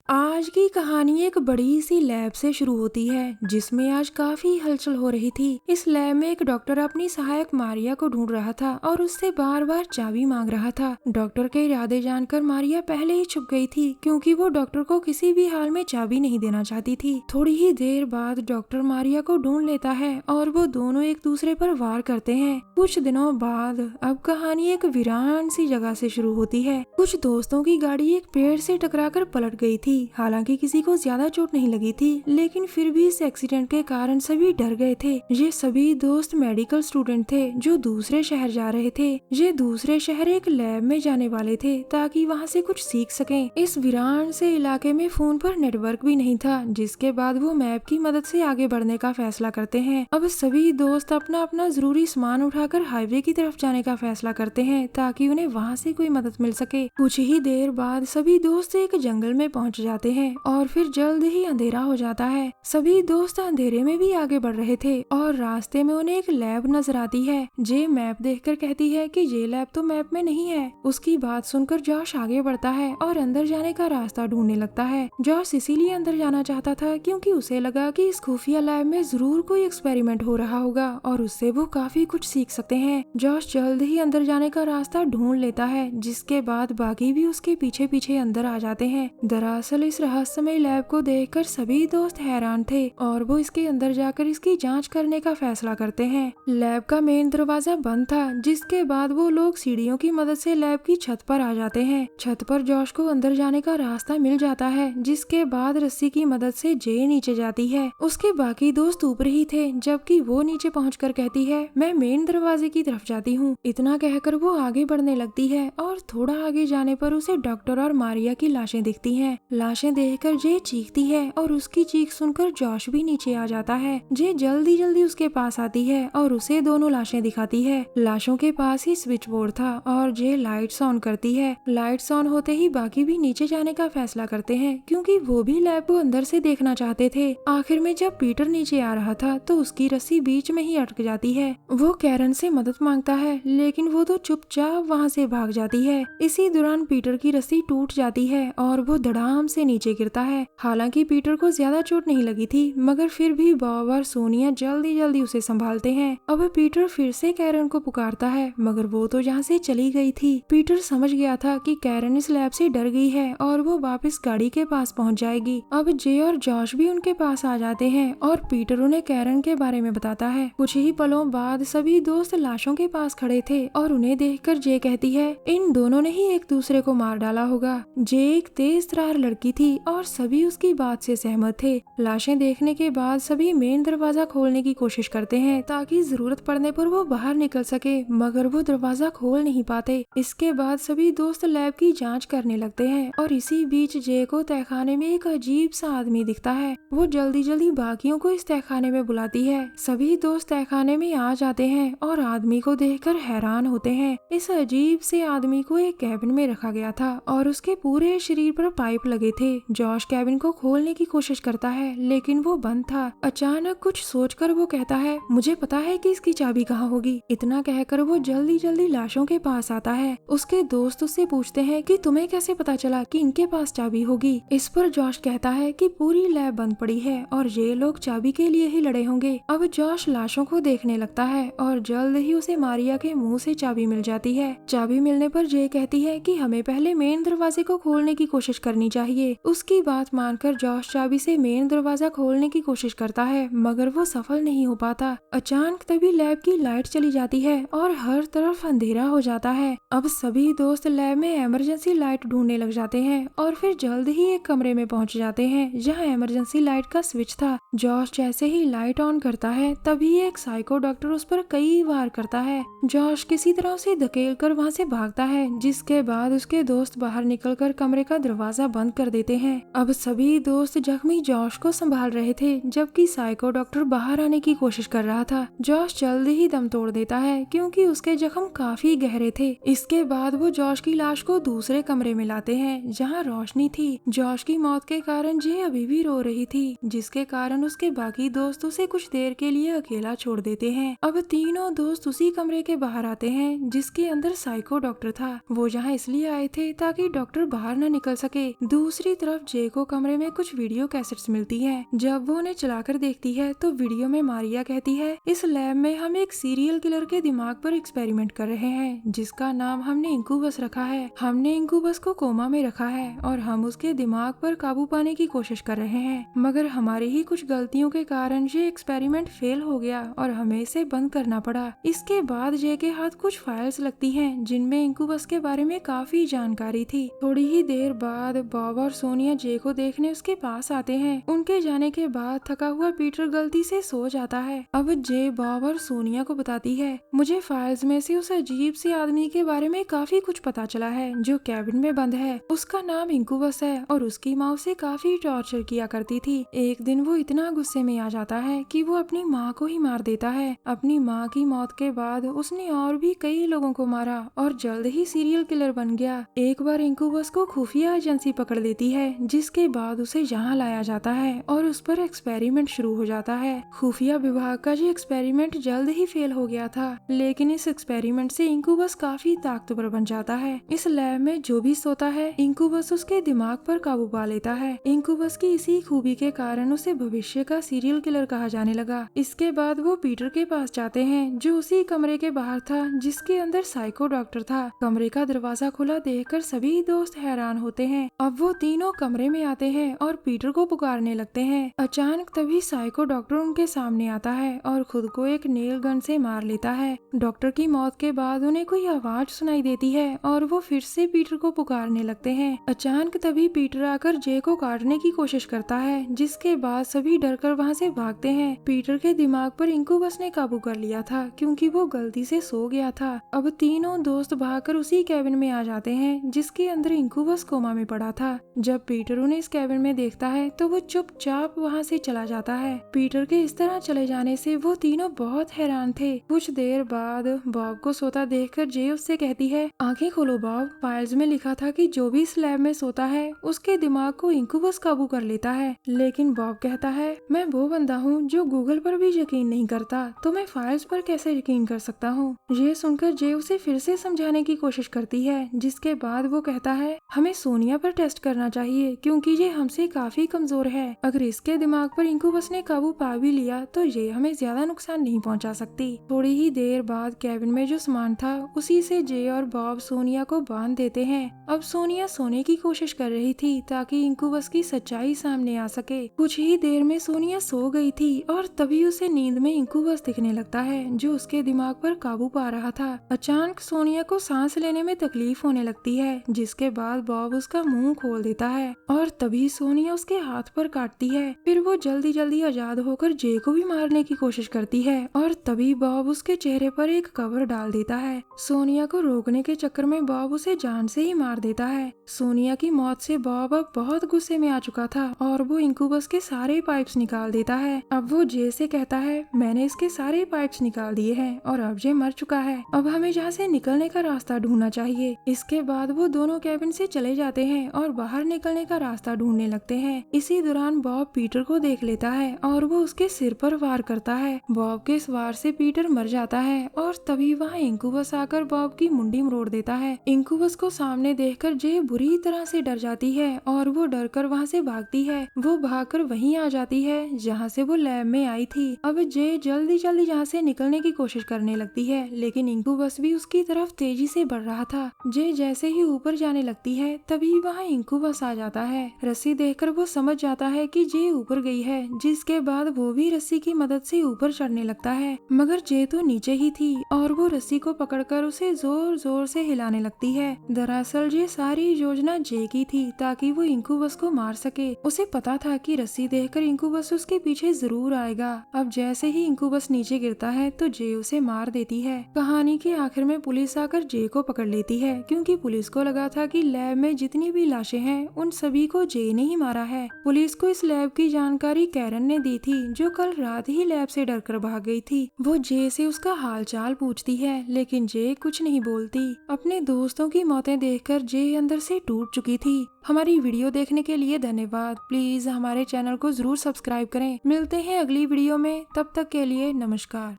आज की कहानी एक बड़ी सी लैब से शुरू होती है जिसमें आज काफी हलचल हो रही थी। इस लैब में एक डॉक्टर अपनी सहायक मारिया को ढूंढ रहा था और उससे बार बार चाबी मांग रहा था। डॉक्टर के इरादे जानकर मारिया पहले ही छुप गई थी क्योंकि वो डॉक्टर को किसी भी हाल में चाबी नहीं देना चाहती थी। थोड़ी ही देर बाद डॉक्टर मारिया को ढूंढ लेता है और वो दोनों एक दूसरे पर वार करते हैं। कुछ दिनों बाद अब कहानी एक वीरान सी जगह से शुरू होती है। कुछ दोस्तों की गाड़ी एक पेड़ से टकराकर पलट गई थी। हालांकि किसी को ज्यादा चोट नहीं लगी थी, लेकिन फिर भी इस एक्सीडेंट के कारण सभी डर गए थे। ये सभी दोस्त मेडिकल स्टूडेंट थे जो दूसरे शहर जा रहे थे। ये दूसरे शहर एक लैब में जाने वाले थे ताकि वहाँ से कुछ सीख सकें। इस वीरान से इलाके में फोन पर नेटवर्क भी नहीं था, जिसके बाद वो मैप की मदद से आगे बढ़ने का फैसला करते हैं। अब सभी दोस्त अपना अपना जरूरी सामान उठाकर हाईवे की तरफ जाने का फैसला करते हैं ताकि उन्हें वहाँ से कोई मदद मिल सके। कुछ ही देर बाद सभी दोस्त एक जंगल में पहुँच जाते हैं और फिर जल्द ही अंधेरा हो जाता है। सभी दोस्त अंधेरे में भी आगे बढ़ रहे थे और रास्ते में उन्हें एक लैब नजर आती है। जे मैप देखकर कहती है कि ये लैब तो मैप में नहीं है। उसकी बात सुनकर जॉश आगे बढ़ता है और अंदर जाने का रास्ता ढूंढने लगता है। जॉश इसीलिए अंदर जाना चाहता था क्योंकि उसे लगा कि इस खुफिया लैब में जरूर कोई एक्सपेरिमेंट हो रहा होगा और उससे वो काफी कुछ सीख सकते हैं। जॉश जल्द ही अंदर जाने का रास्ता ढूंढ लेता है, जिसके बाद बाकी भी उसके पीछे पीछे अंदर आ जाते हैं। दरअसल इस रहस्यमय लैब को देखकर सभी दोस्त हैरान थे और वो इसके अंदर जाकर इसकी जांच करने का फैसला करते हैं। लैब का मेन दरवाजा बंद था, जिसके बाद वो लोग सीढ़ियों की मदद से लैब की छत पर आ जाते हैं। छत पर जॉश को अंदर जाने का रास्ता मिल जाता है, जिसके बाद रस्सी की मदद से जे नीचे जाती है। उसके बाकी दोस्त ऊपर ही थे, जबकि वो नीचे पहुंचकर कहती है, मैं मेन दरवाजे की तरफ जाती हूँ। इतना कहकर वो आगे बढ़ने लगती है और थोड़ा आगे जाने पर उसे डॉक्टर और मारिया की लाशें दिखती हैं। लाशें देखकर जे चीखती है और उसकी चीख सुनकर जॉश भी नीचे आ जाता है। जे जल्दी जल्दी उसके पास आती है और उसे दोनों लाशें दिखाती है। लाशों के पास ही स्विच बोर्ड था और जे लाइट्स ऑन करती है। लाइट्स ऑन होते ही बाकी भी नीचे जाने का फैसला करते हैं क्योंकि वो भी लैब को अंदर से देखना चाहते थे। आखिर में जब पीटर नीचे आ रहा था तो उसकी रस्सी बीच में ही अटक जाती है। वो कैरन से मदद मांगता है, लेकिन वो तो चुपचाप वहाँ से भाग जाती है। इसी दौरान पीटर की रस्सी टूट जाती है और वो धड़ाम से नीचे गिरता है। हालांकि पीटर को ज्यादा चोट नहीं लगी थी, मगर फिर भी बॉब और सोनिया जल्दी जल्दी उसे संभालते हैं। अब पीटर फिर से कैरन को पुकारता है, मगर वो तो यहाँ से चली गई थी। पीटर समझ गया था कि कैरन इस लैब से डर गई है और वो वापस गाड़ी के पास पहुँच जाएगी। अब जे और जॉश भी उनके पास आ जाते हैं और पीटर उन्हें कैरन के बारे में बताता है। कुछ ही पलों बाद सभी दोस्त लाशों के पास खड़े थे और उन्हें देखकर जे कहती है, इन दोनों ने ही एक दूसरे को मार डाला होगा। जे एक तेज तरार लड़की थी और सभी उसकी बात से सहमत थे। लाशें देखने के बाद सभी मेन दरवाजा खोलने की कोशिश करते हैं ताकि जरूरत पड़ने पर वो बाहर निकल सके, मगर वो दरवाजा खोल नहीं पाते। इसके बाद सभी दोस्त लैब की जांच करने लगते हैं और इसी बीच जे को तहखाने में एक अजीब सा आदमी दिखता है। वो जल्दी जल्दी बाकियों को इस तहखाने में बुलाती है। सभी दोस्त तहखाने में आ जाते हैं और आदमी को देखकर हैरान होते हैं। इस अजीब से आदमी को एक कैबिन में रखा गया था और उसके पूरे शरीर पर पाइप लगे थे। जॉश कैबिन को खोलने की कोशिश करता है, लेकिन वो बंद था। अचानक कुछ सोचकर वो कहता है, मुझे पता है कि इसकी चाबी कहाँ होगी। इतना कहकर वो जल्दी जल्दी लाशों के पास आता है। उसके दोस्त उससे पूछते हैं कि तुम्हें कैसे पता चला कि इनके पास चाबी होगी। इस पर जॉश कहता है कि पूरी लैब बंद पड़ी है और ये लोग चाबी के लिए ही लड़े होंगे। अब जॉश लाशों को देखने लगता है और जल्द ही उसे मारिया के मुंह से चाबी मिल जाती है। चाबी मिलने पर जे कहती है कि हमें पहले मेन दरवाजे को खोलने की कोशिश करनी चाहिए। उसकी बात मानकर जॉश चाबी से मेन दरवाजा खोलने की कोशिश करता है, मगर वो सफल नहीं हो पाता। अचानक तभी लैब की लाइट चली जाती है और हर तरफ अंधेरा हो जाता है। अब सभी दोस्त लैब में इमरजेंसी लाइट ढूंढने लग जाते हैं और फिर जल्द ही एक कमरे में पहुंच जाते हैं जहां इमरजेंसी लाइट का स्विच था। जॉश जैसे ही लाइट ऑन करता है तभी एक साइको डॉक्टर उस पर कई वार करता है। जॉश किसी तरह से धकेल कर वहाँ से भागता है, जिसके बाद उसके दोस्त बाहर निकलकर कमरे का दरवाजा बंद कर देते हैं। अब सभी दोस्त जख्मी जॉश को संभाल रहे थे, जबकि साइको डॉक्टर बाहर आने की कोशिश कर रहा था। जॉश जल्दी ही दम तोड़ देता है क्योंकि उसके जख्म काफी गहरे थे। इसके बाद वो जॉश की लाश को दूसरे कमरे में लाते हैं जहाँ रोशनी थी। जॉश की मौत के कारण जे अभी भी रो रही थी, जिसके कारण उसके बाकी दोस्त उसे कुछ देर के लिए अकेला छोड़ देते हैं। अब तीनों दोस्त उसी कमरे के बाहर आते हैं जिसके अंदर साइको डॉक्टर था। वो यहाँ इसलिए आए थे ताकि डॉक्टर बाहर न निकल सके। दूसरी दूसरी तरफ जे को कमरे में कुछ वीडियो कैसेट्स मिलती है। जब वो उन्हें चलाकर देखती है तो वीडियो में मारिया कहती है, इस लैब में हम एक सीरियल किलर के दिमाग पर एक्सपेरिमेंट कर रहे हैं जिसका नाम हमने इंक्यूबस रखा है। हमने इंक्यूबस को कोमा में रखा है और हम उसके दिमाग पर काबू पाने की कोशिश कर रहे हैं, मगर हमारी ही कुछ गलतियों के कारण ये एक्सपेरिमेंट फेल हो गया और हमें इसे बंद करना पड़ा। इसके बाद जे के हाथ कुछ फाइल्स लगती हैं जिनमें इंक्यूबस के बारे में काफी जानकारी थी। थोड़ी ही देर बाद बॉब और सोनिया जे को देखने उसके पास आते हैं। उनके जाने के बाद थका हुआ पीटर गलती से सो जाता है। अब जे बॉब और सोनिया को बताती है, मुझे फाइल्स में से उस अजीब से आदमी के बारे में काफी कुछ पता चला है जो कैबिन में बंद है। उसका नाम इंक्यूबस है और उसकी माँ उसे काफी टॉर्चर किया करती थी। एक दिन वो इतना गुस्से में आ जाता है कि वो अपनी माँ को ही मार देता है। अपनी माँ की मौत के बाद उसने और भी कई लोगों को मारा और जल्द ही सीरियल किलर बन गया। एक बार इंक्यूबस को खुफिया एजेंसी पकड़ लेती है, जिसके बाद उसे यहाँ लाया जाता है और उस पर एक्सपेरिमेंट शुरू हो जाता है। खुफिया विभाग का ये एक्सपेरिमेंट जल्द ही फेल हो गया था, लेकिन इस एक्सपेरिमेंट से इंक्यूबस काफी ताकतवर बन जाता है। इस लैब में जो भी सोता है इंक्यूबस उसके दिमाग पर काबू पा लेता है। इंक्यूबस की इसी खूबी के कारण उसे भविष्य का सीरियल किलर कहा जाने लगा। इसके बाद वो पीटर के पास जाते हैं जो उसी कमरे के बाहर था जिसके अंदर साइको डॉक्टर था। कमरे का दरवाजा खुला देखकर सभी दोस्त हैरान होते हैं। अब वो तीनों कमरे में आते हैं और पीटर को पुकारने लगते हैं। अचानक तभी साइको डॉक्टर उनके सामने आता है और खुद को एक नेल गन से मार लेता है। डॉक्टर की मौत के बाद उन्हें कोई आवाज सुनाई देती है और वो फिर से पीटर को पुकारने लगते हैं। अचानक तभी पीटर आकर जे को काटने की कोशिश करता है, जिसके बाद सभी डरकर वहाँ से भागते हैं। पीटर के दिमाग पर इंक्यूबस ने काबू कर लिया था क्योंकि वो गलती से सो गया था। अब तीनों दोस्त भागकर उसी कैबिन में आ जाते हैं जिसके अंदर इंक्यूबस कोमा में पड़ा था। जब पीटर उन्हें इस कैबिन में देखता है तो वो चुपचाप वहाँ से चला जाता है। पीटर के इस तरह चले जाने से वो तीनों बहुत हैरान थे। कुछ देर बाद बॉब को सोता देखकर जे उससे कहती है, आंखें खोलो बॉब, फाइल्स में लिखा था कि जो भी इस लैब में सोता है उसके दिमाग को इंक्यूबस काबू कर लेता है। लेकिन बॉब कहता है, मैं वो बंदा हूँ जो गूगल पर भी यकीन नहीं करता, तो मैं फाइल्स पर कैसे यकीन कर सकता हूँ। ये सुनकर जे उसे फिर से समझाने की कोशिश करती है, जिसके बाद वो कहता है, हमें सोनिया पर टेस्ट करना चाहिए क्योंकि ये हमसे काफी कमजोर है। अगर इसके दिमाग पर इंक्यूबस ने काबू पा भी लिया तो ये हमें ज्यादा नुकसान नहीं पहुंचा सकती। थोड़ी ही देर बाद कैबिन में जो सामान था उसी से जे और बॉब सोनिया को बांध देते हैं। अब सोनिया सोने की कोशिश कर रही थी ताकि इंक्यूबस की सच्चाई सामने आ सके। कुछ ही देर में सोनिया सो गई थी और तभी उसे नींद में इंक्यूबस दिखने लगता है जो उसके दिमाग पर काबू पा रहा था। अचानक सोनिया को सांस लेने में तकलीफ होने लगती है, जिसके बाद बॉब उसका मुंह खोल देता है और तभी सोनिया उसके हाथ पर काटती है। फिर वो जल्दी जल्दी आजाद होकर जे को भी मारने की कोशिश करती है और तभी बॉब उसके चेहरे पर एक कवर डाल देता है। सोनिया को रोकने के चक्कर में बॉब उसे जान से ही मार देता है। सोनिया की मौत से बॉब अब बहुत गुस्से में आ चुका था और वो इंक्यूबस के सारे पाइप्स निकाल देता है। अब वो जे से कहता है, मैंने इसके सारे पाइप्स निकाल दिए हैं और अब ये मर चुका है। अब हमें यहाँ से निकलने का रास्ता ढूंढना चाहिए। इसके बाद वो दोनों कैबिन से चले जाते हैं और बाहर निकलने का रास्ता ढूंढने लगते हैं। इसी दौरान बॉब पीटर को देख लेता है और वो उसके सिर पर वार करता है। बॉब के इस वार से पीटर मर जाता है और तभी वहाँ इंक्यूबस आकर बॉब की मुंडी मरोड़ देता है। इंक्यूबस को सामने देखकर जे बुरी तरह से डर जाती है और वो डर कर वहाँ से भागती है। वो भागकर वहीं आ जाती है जहाँ से वो लैब में आई थी। अब जे जल्दी जल्दी यहाँ से निकलने की कोशिश करने लगती है, लेकिन इंक्यूबस भी उसकी तरफ तेजी से बढ़ रहा था। जे जैसे ही ऊपर जाने लगती है तभी वहाँ इंक्यूबस आ जाता है। रस्सी देखकर वो समझ जाता है कि जे ऊपर गई है, जिसके बाद वो भी रस्सी की मदद से ऊपर चढ़ने लगता है, मगर जे तो नीचे ही थी और वो रस्सी को पकड़कर उसे जोर जोर से हिलाने लगती है। दरअसल ये सारी योजना जे की थी ताकि वो इंक्यूबस को मार सके। उसे पता था कि रस्सी देखकर इंक्यूबस उसके पीछे जरूर आएगा। अब जैसे ही इंक्यूबस नीचे गिरता है तो जे उसे मार देती है। कहानी के आखिर में पुलिस आकर जे को पकड़ लेती है क्योंकि पुलिस को लगा था कि लैब में जितनी भी लाशें हैं उन सभी को जे ने ही मारा है। पुलिस को इस लैब की जानकारी कैरन ने दी थी जो कल रात ही लैब से डरकर भाग गई थी। वो जे से उसका हालचाल पूछती है, लेकिन जे कुछ नहीं बोलती। अपने दोस्तों की मौतें देखकर जे अंदर से टूट चुकी थी। हमारी वीडियो देखने के लिए धन्यवाद। प्लीज हमारे चैनल को जरूर सब्सक्राइब करें। मिलते हैं अगली वीडियो में, तब तक के लिए नमस्कार।